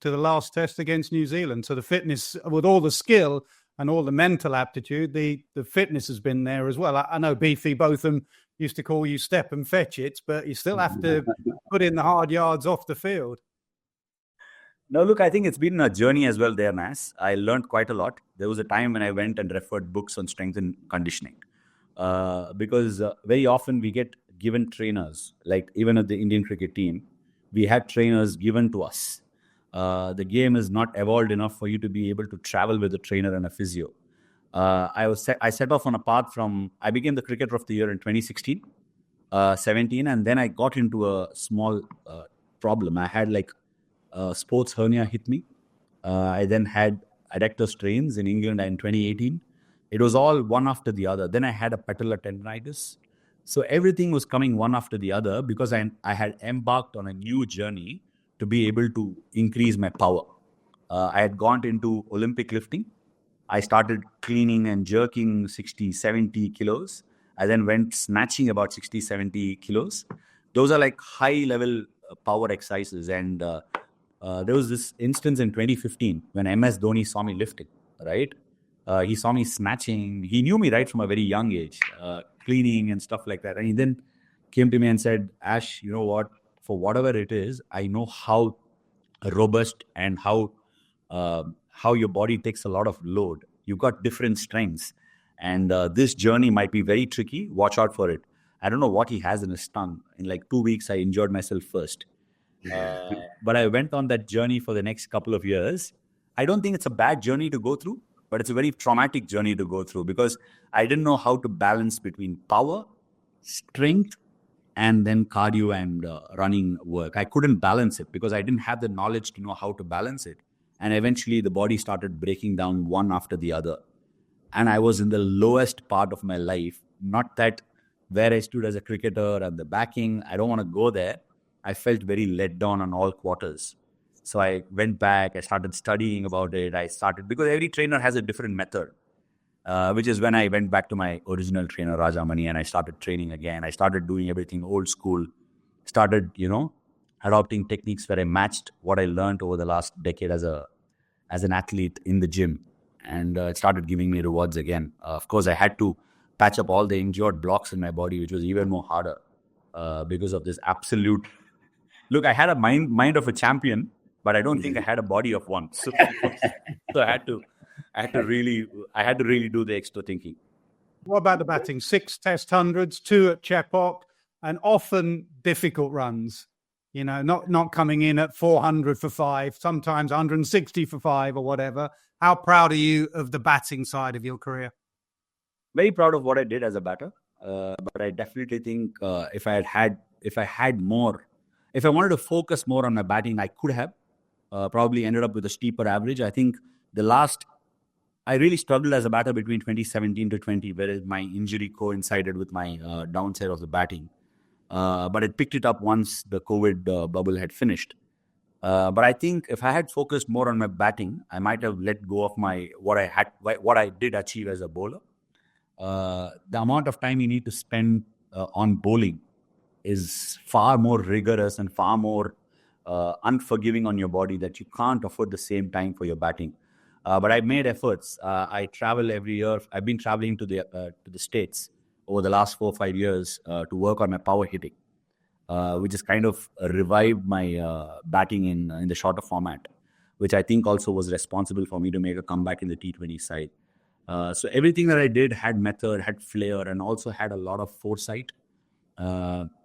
to the last test against New Zealand. So the fitness, with all the skill and all the mental aptitude, the fitness has been there as well. I know Beefy Botham used to call you step and fetch it, but you still have to put in the hard yards off the field. No, look, I think it's been a journey as well there, Nas. I learned quite a lot. There was a time when I went and referred books on strength and conditioning because very often we get given trainers, like even at the Indian cricket team, we had trainers given to us. The game is not evolved enough for you to be able to travel with a trainer and a physio. I set off on a path I became the Cricketer of the Year in 2016, 17, and then I got into a small problem. I had sports hernia hit me. I then had adductor strains in England in 2018. It was all one after the other. Then I had a patellar tendonitis. So everything was coming one after the other because I had embarked on a new journey to be able to increase my power. I had gone into Olympic lifting. I started cleaning and jerking 60, 70 kilos. I then went snatching about 60, 70 kilos. Those are like high level power exercises. And there was this instance in 2015 when MS Dhoni saw me lifting, right? He saw me snatching. He knew me right from a very young age, cleaning and stuff like that. And he then came to me and said, Ash, you know what? For whatever it is, I know how robust and how your body takes a lot of load. You've got different strengths. And this journey might be very tricky. Watch out for it. I don't know what he has in his tongue. In like 2 weeks, I injured myself first. But I went on that journey for the next couple of years. I don't think it's a bad journey to go through, but it's a very traumatic journey to go through because I didn't know how to balance between power, strength, and then cardio and running work. I couldn't balance it because I didn't have the knowledge to know how to balance it. And eventually the body started breaking down one after the other. And I was in the lowest part of my life, not that where I stood as a cricketer and the backing. I don't want to go there. I felt very let down on all quarters. So I went back, I started studying about it. Because every trainer has a different method, which is when I went back to my original trainer, Rajamani, and I started training again. I started doing everything old school, started, adopting techniques where I matched what I learned over the last decade as an athlete in the gym. And it started giving me rewards again. Of course, I had to patch up all the injured blocks in my body, which was even more harder because of this absolute... Look, I had a mind of a champion, but I don't think I had a body of one. So I had to really do the extra thinking. What about the batting? 6 test hundreds, 2 at Chepauk, and often difficult runs. Not coming in at 400 for 5, sometimes 160 for 5 or whatever. How proud are you of the batting side of your career? Very proud of what I did as a batter, but I definitely think if I wanted to focus more on my batting, I could have probably ended up with a steeper average. I think I really struggled as a batter between 2017 to 20, where my injury coincided with my downside of the batting. But it picked it up once the COVID bubble had finished. But I think if I had focused more on my batting, I might have let go of what I did achieve as a bowler. The amount of time you need to spend on bowling is far more rigorous and far more unforgiving on your body that you can't afford the same time for your batting. But I made efforts. I travel every year. I've been traveling to the States over the last 4 or 5 years to work on my power hitting, which has kind of revived my batting in the shorter format, which I think also was responsible for me to make a comeback in the T20 side. So everything that I did had method, had flair, and also had a lot of foresight.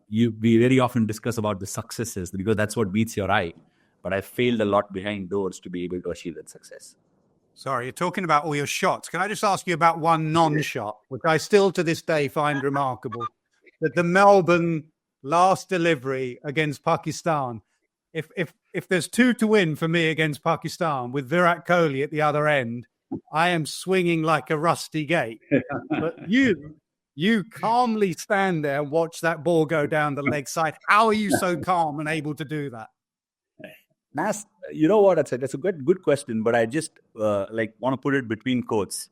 We very often discuss about the successes because that's what meets your eye. But I failed a lot behind doors to be able to achieve that success. Sorry, you're talking about all your shots. Can I just ask you about one non-shot, which I still to this day find remarkable? That the Melbourne last delivery against Pakistan. If there's 2 to win for me against Pakistan with Virat Kohli at the other end, I am swinging like a rusty gate. But you calmly stand there and watch that ball go down the leg side. How are you so calm and able to do that? Nas, you know what? That's a good question, but I just want to put it between quotes.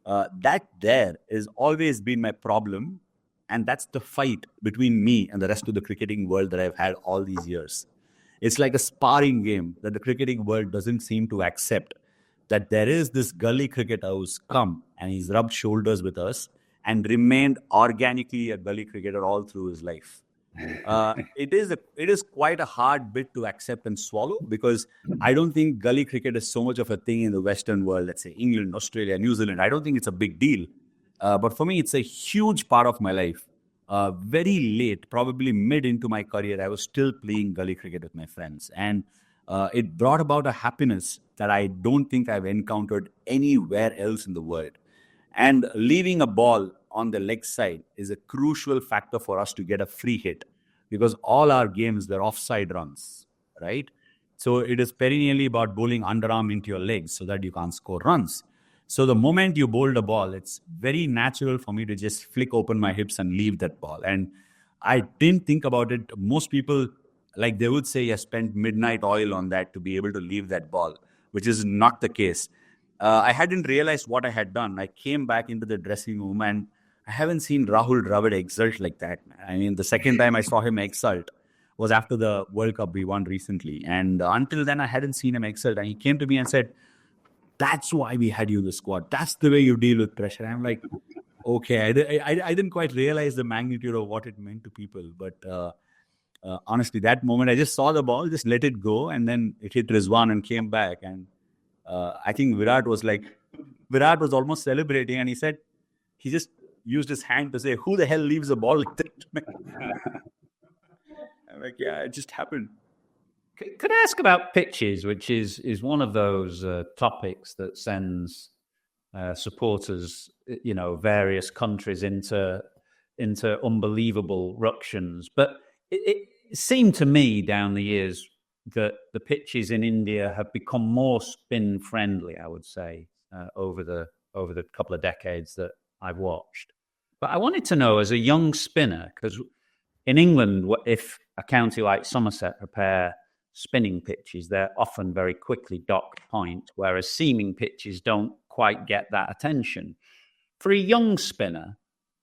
That there has always been my problem, and that's the fight between me and the rest of the cricketing world that I've had all these years. It's like a sparring game that the cricketing world doesn't seem to accept, that there is this gully cricketer who's come and he's rubbed shoulders with us and remained organically a gully cricketer all through his life. It is quite a hard bit to accept and swallow because I don't think gully cricket is so much of a thing in the Western world, let's say England, Australia, New Zealand. I don't think it's a big deal. But for me, it's a huge part of my life. Very late, probably mid into my career, I was still playing gully cricket with my friends. And it brought about a happiness that I don't think I've encountered anywhere else in the world. And leaving a ball on the leg side is a crucial factor for us to get a free hit because all our games, they're offside runs, right? So it is perennially about bowling underarm into your legs so that you can't score runs. So the moment you bowled a ball, it's very natural for me to just flick open my hips and leave that ball. And I didn't think about it. Most people, like they would say, I spent midnight oil on that to be able to leave that ball, which is not the case. I hadn't realized what I had done. I came back into the dressing room and I haven't seen Rahul Dravid exult like that. I mean, the second time I saw him exult was after the World Cup we won recently. And until then, I hadn't seen him exult. And he came to me and said, "That's why we had you in the squad. That's the way you deal with pressure." I'm like, okay, I didn't quite realize the magnitude of what it meant to people. But honestly, that moment, I just saw the ball, just let it go, and then it hit Rizwan and came back. And I think Virat was almost celebrating, and he just used his hand to say, "Who the hell leaves a ball like that?" I'm like, yeah, it just happened. Could I ask about pitches, which is one of those topics that sends supporters, various countries into unbelievable ructions. But it seemed to me down the years that the pitches in India have become more spin friendly, I would say, over the couple of decades that I've watched. But I wanted to know, as a young spinner, because in England, if a county like Somerset prepare spinning pitches, they're often very quickly docked point, whereas seaming pitches don't quite get that attention. For a young spinner,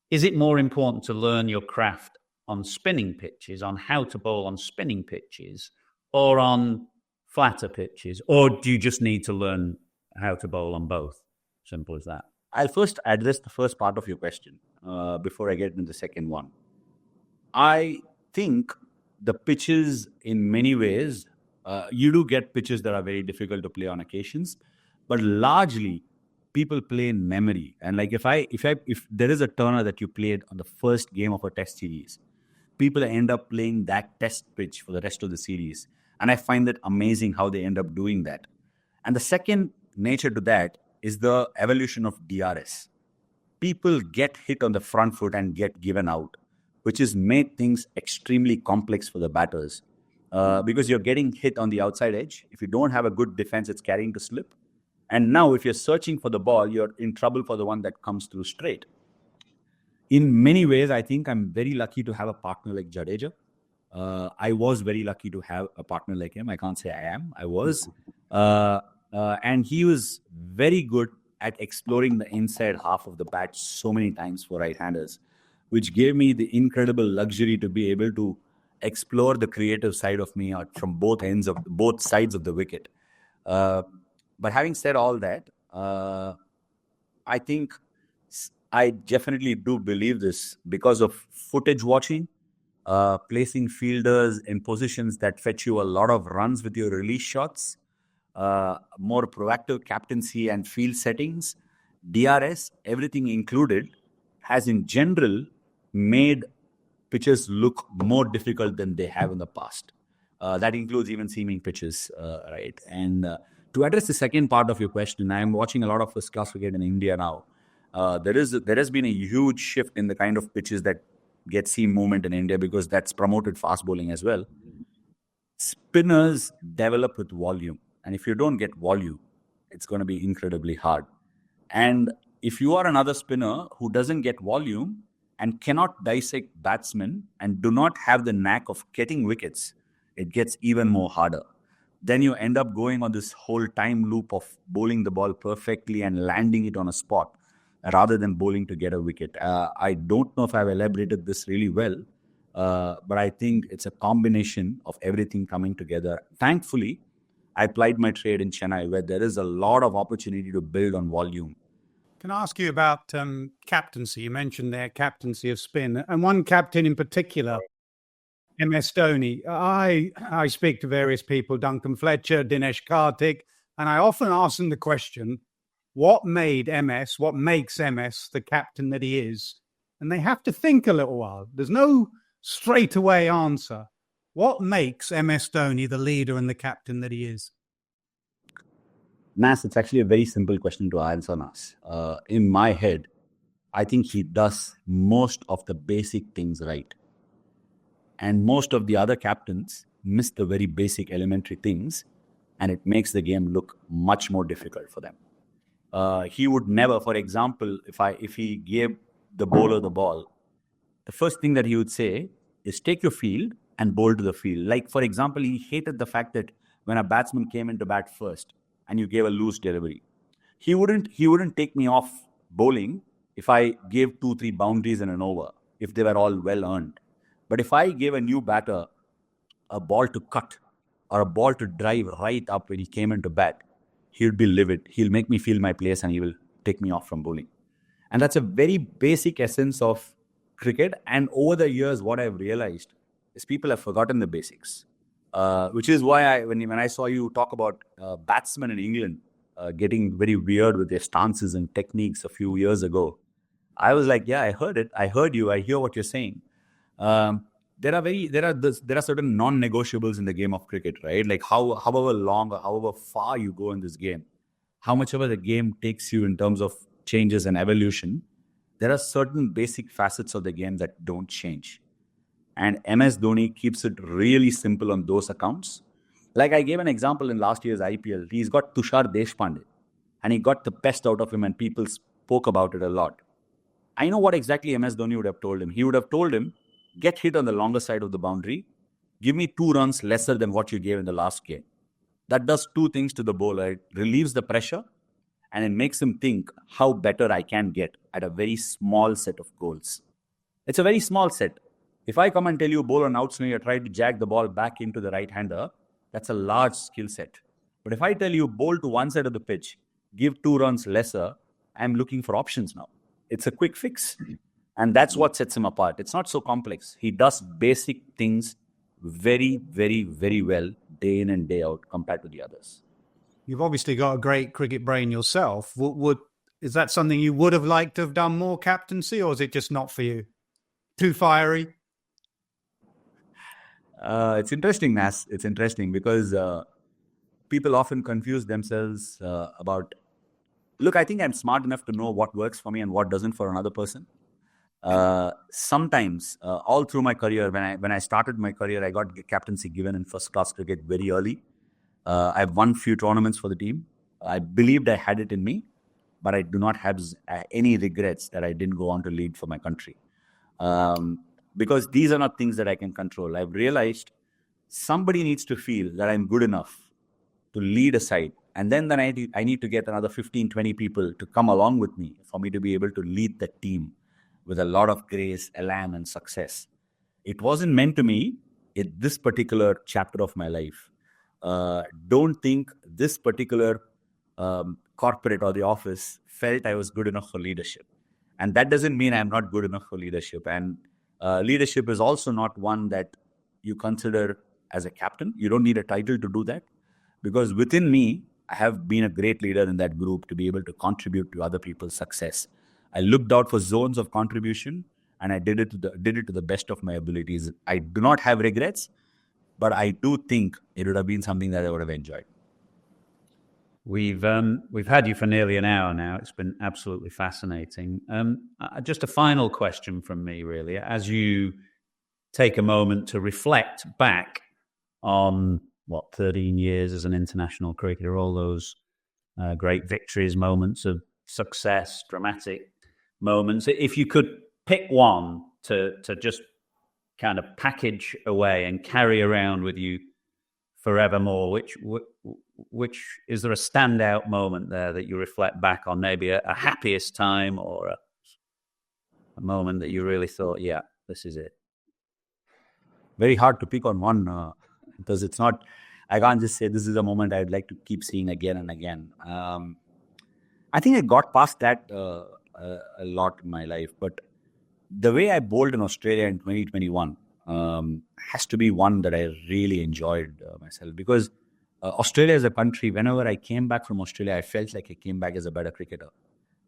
is it more important to learn your craft on spinning pitches, on how to bowl on spinning pitches, or on flatter pitches? Or do you just need to learn how to bowl on both? Simple as that. I'll first address the first part of your question before I get into the second one. I think the pitches, in many ways, you do get pitches that are very difficult to play on occasions, but largely people play in memory. And like if there is a turner that you played on the first game of a test series, people end up playing that test pitch for the rest of the series. And I find that amazing how they end up doing that. And the second nature to that is the evolution of DRS. People get hit on the front foot and get given out, which has made things extremely complex for the batters because you're getting hit on the outside edge. If you don't have a good defense, it's carrying to slip. And now if you're searching for the ball, you're in trouble for the one that comes through straight. In many ways, I think I'm very lucky to have a partner like Jadeja. I was very lucky to have a partner like him. I can't say I am. I was. And he was very good at exploring the inside half of the bat so many times for right-handers, which gave me the incredible luxury to be able to explore the creative side of me from both sides of the wicket. But having said all that, I think I definitely do believe this because of footage watching, placing fielders in positions that fetch you a lot of runs with your release shots, more proactive captaincy and field settings, DRS, everything included, has in general made pitches look more difficult than they have in the past. That includes even seaming pitches, right? And to address the second part of your question, I am watching a lot of first-class cricket in India now. There has been a huge shift in the kind of pitches that get seam movement in India because that's promoted fast bowling as well. Spinners develop with volume. And if you don't get volume, it's going to be incredibly hard. And if you are another spinner who doesn't get volume and cannot dissect batsmen and do not have the knack of getting wickets, it gets even more harder. Then you end up going on this whole time loop of bowling the ball perfectly and landing it on a spot rather than bowling to get a wicket. I don't know if I've elaborated this really well, but I think it's a combination of everything coming together. Thankfully, I applied my trade in Chennai where there is a lot of opportunity to build on volume. Can I ask you about captaincy? You mentioned their captaincy of spin, and one captain in particular, MS Dhoni. I speak to various people, Duncan Fletcher, Dinesh Karthik, and I often ask them the question, what makes MS the captain that he is? And they have to think a little while. There's no straightaway answer. What makes MS Dhoni the leader and the captain that he is? Nas, it's actually a very simple question to answer, Nas. In my head, I think he does most of the basic things right. And most of the other captains miss the very basic elementary things, and it makes the game look much more difficult for them. He would never, for example, if he gave the bowler the ball, the first thing that he would say is take your field and bowl to the field. Like, for example, he hated the fact that when a batsman came into bat first and you gave a loose delivery, he wouldn't take me off bowling if I gave 2-3 boundaries in an over, if they were all well earned. But if I gave a new batter a ball to cut or a ball to drive right up when he came into bat, he'll be livid. He'll make me feel my place and he will take me off from bowling. And that's a very basic essence of cricket. And over the years, what I've realized is people have forgotten the basics, which is why when I saw you talk about batsmen in England getting very weird with their stances and techniques a few years ago, I was like, yeah, I heard it. I heard you. I hear what you're saying. There are certain non-negotiables in the game of cricket, right? Like however long or however far you go in this game, how much ever the game takes you in terms of changes and evolution, there are certain basic facets of the game that don't change. And MS Dhoni keeps it really simple on those accounts. Like I gave an example in last year's IPL. He's got Tushar Deshpande and he got the best out of him and people spoke about it a lot. I know what exactly MS Dhoni would have told him. He would have told him, get hit on the longer side of the boundary, give me 2 runs lesser than what you gave in the last game. That does 2 things to the bowler. It relieves the pressure and it makes him think how better I can get at a very small set of goals. It's a very small set. If I come and tell you bowl an out swing, you try to jag the ball back into the right-hander, that's a large skill set. But if I tell you bowl to one side of the pitch, give 2 runs lesser, I'm looking for options now. It's a quick fix. And that's what sets him apart. It's not so complex. He does basic things very, very, very well day in and day out compared to the others. You've obviously got a great cricket brain yourself. Is that something you would have liked to have done more, captaincy, or is it just not for you? Too fiery? It's interesting, Nas. It's interesting because people often confuse themselves about, look, I think I'm smart enough to know what works for me and what doesn't for another person. Sometimes, all through my career, when I started my career, I got captaincy given in first class cricket very early. I've won few tournaments for the team. I believed I had it in me, but I do not have any regrets that I didn't go on to lead for my country. Because these are not things that I can control. I've realized somebody needs to feel that I'm good enough to lead a side. And then I need to get another 15, 20 people to come along with me for me to be able to lead the team with a lot of grace, elan, and success. It wasn't meant to me in this particular chapter of my life. Don't think this particular corporate or the office felt I was good enough for leadership. And that doesn't mean I'm not good enough for leadership. And leadership is also not one that you consider as a captain. You don't need a title to do that. Because within me, I have been a great leader in that group to be able to contribute to other people's success. I looked out for zones of contribution and I did it to the best of my abilities. I do not have regrets, but I do think it would have been something that I would have enjoyed. We've had you for nearly an hour now. It's been absolutely fascinating. Just a final question from me, really. As you take a moment to reflect back on 13 years as an international cricketer, all those great victories, moments of success, dramatic moments. If you could pick one to just kind of package away and carry around with you forevermore, which is there a standout moment there that you reflect back on, maybe a happiest time or a moment that you really thought, yeah, this is it? Very hard to pick on one because it's not, I can't just say this is a moment I'd like to keep seeing again and again. I think I got past that a lot in my life, but the way I bowled in Australia in 2021 has to be one that I really enjoyed myself, because Australia is a country, whenever I came back from Australia, I felt like I came back as a better cricketer.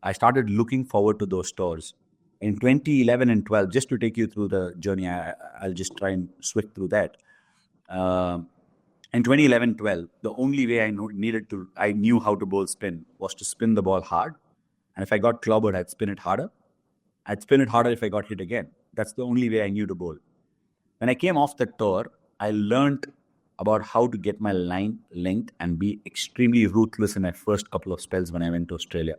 I started looking forward to those tours. In 2011 and 12, just to take you through the journey, I'll just try and switch through that. In 2011-12, the only way I knew how to bowl spin was to spin the ball hard. And if I got clobbered, I'd spin it harder. I'd spin it harder if I got hit again. That's the only way I knew to bowl. When I came off the tour, I learned about how to get my line length and be extremely ruthless in my first couple of spells when I went to Australia.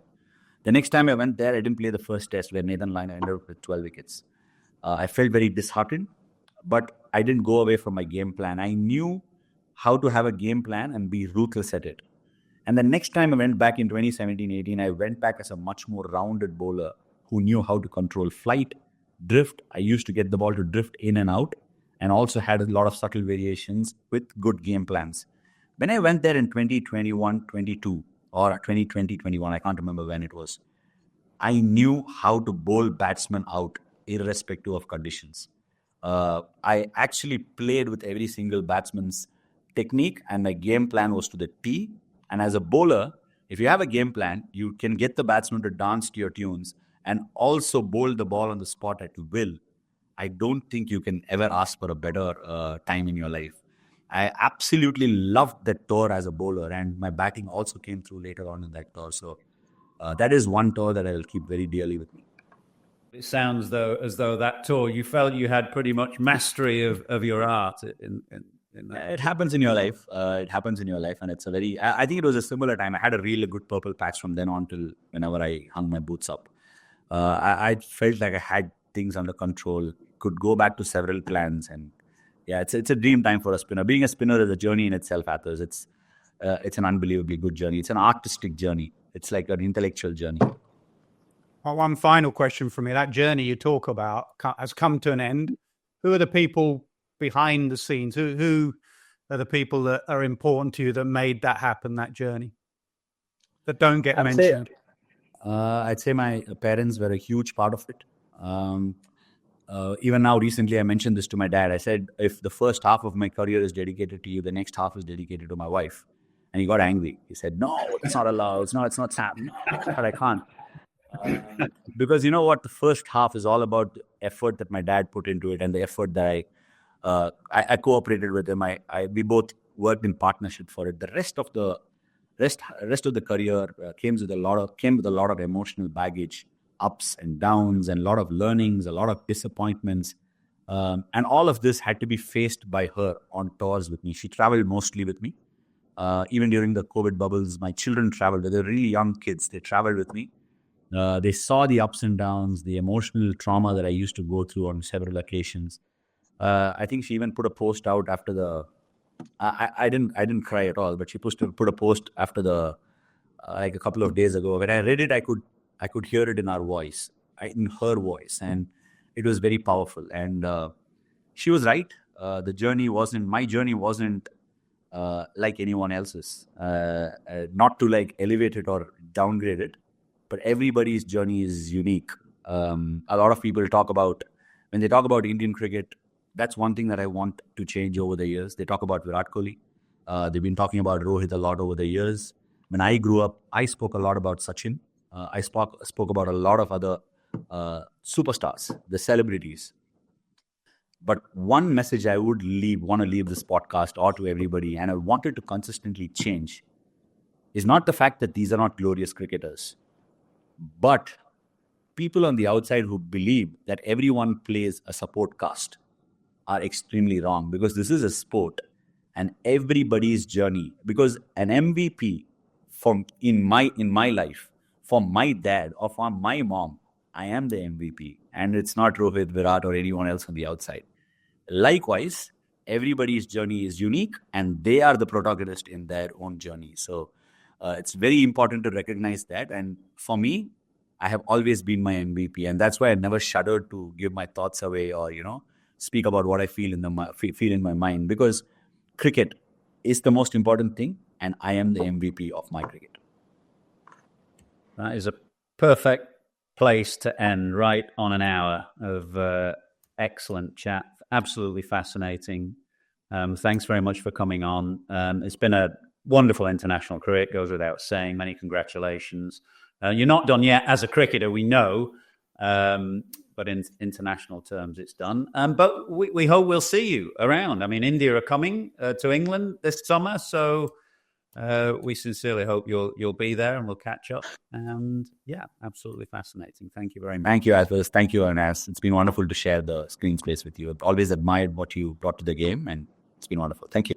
The next time I went there, I didn't play the first test where Nathan Lyon ended up with 12 wickets. I felt very disheartened, but I didn't go away from my game plan. I knew how to have a game plan and be ruthless at it. And the next time I went back in 2017-18, I went back as a much more rounded bowler who knew how to control flight, drift. I used to get the ball to drift in and out, and also had a lot of subtle variations with good game plans. When I went there in 2021-22 or 2020-21, I can't remember when it was, I knew how to bowl batsmen out irrespective of conditions. I actually played with every single batsman's technique, and my game plan was to the T. And as a bowler, if you have a game plan, you can get the batsman to dance to your tunes and also bowl the ball on the spot at will. I don't think you can ever ask for a better time in your life. I absolutely loved that tour as a bowler, and my batting also came through later on in that tour. So that is one tour that I will keep very dearly with me. It sounds as though that tour, you felt you had pretty much mastery of your art in that. It happens in your life. And it's a very, I think it was a similar time. I had a really good purple patch from then on till whenever I hung my boots up. I felt like I had things under control, could go back to several plans. And yeah, it's a dream time for a spinner. Being a spinner is a journey in itself, Athers. It's an unbelievably good journey. It's an artistic journey. It's like an intellectual journey. Well, one final question from me. That journey you talk about has come to an end. Who are the people behind the scenes? Who are the people that are important to you that made that happen, that journey, that don't get mentioned? I'd say my parents were a huge part of it. Even now, recently, I mentioned this to my dad. I said, if the first half of my career is dedicated to you, the next half is dedicated to my wife. And he got angry. He said, no, it's not allowed. It's not Sam. No, I can't. Because you know what? The first half is all about the effort that my dad put into it and the effort that I cooperated with him. We both worked in partnership for it. The rest of the career came with a lot of emotional baggage, ups and downs, and a lot of learnings, a lot of disappointments, and all of this had to be faced by her on tours with me. She traveled mostly with me. Even during the COVID bubbles, my children traveled. They were really young kids. They traveled with me. They saw the ups and downs, the emotional trauma that I used to go through on several occasions. I think she even put a post out after the. I didn't cry at all, but she put a post after the like a couple of days ago. When I read it, I could hear it in her voice, and it was very powerful. And she was right. My journey wasn't like anyone else's. Not to like elevate it or downgrade it, but everybody's journey is unique. A lot of people when they talk about Indian cricket, that's one thing that I want to change over the years. They talk about Virat Kohli. They've been talking about Rohit a lot over the years. When I grew up, I spoke a lot about Sachin. I spoke about a lot of other superstars, the celebrities. But one message I want to leave this podcast or to everybody, and I wanted to consistently change, is not the fact that these are not glorious cricketers, but people on the outside who believe that everyone plays a support cast are extremely wrong, because this is a sport and everybody's journey. Because an MVP in my life, for my dad or for my mom, I am the MVP, and it's not Rohit, Virat, or anyone else on the outside. Likewise, everybody's journey is unique, and they are the protagonist in their own journey. So it's very important to recognize that. And for me, I have always been my MVP, and that's why I never shuddered to give my thoughts away or speak about what I feel in my mind, because cricket is the most important thing, and I am the MVP of my cricket. That is a perfect place to end, right on an hour of excellent chat. Absolutely fascinating. Thanks very much for coming on. It's been a wonderful international career, it goes without saying. Many congratulations. You're not done yet as a cricketer, we know, but in international terms, it's done. But we hope we'll see you around. I mean, India are coming to England this summer, so we sincerely hope you'll be there and we'll catch up. And yeah, absolutely fascinating. Thank you very much. Thank you, Athers. Thank you, Anas. It's been wonderful to share the screen space with you. I've always admired what you brought to the game, and it's been wonderful. Thank you.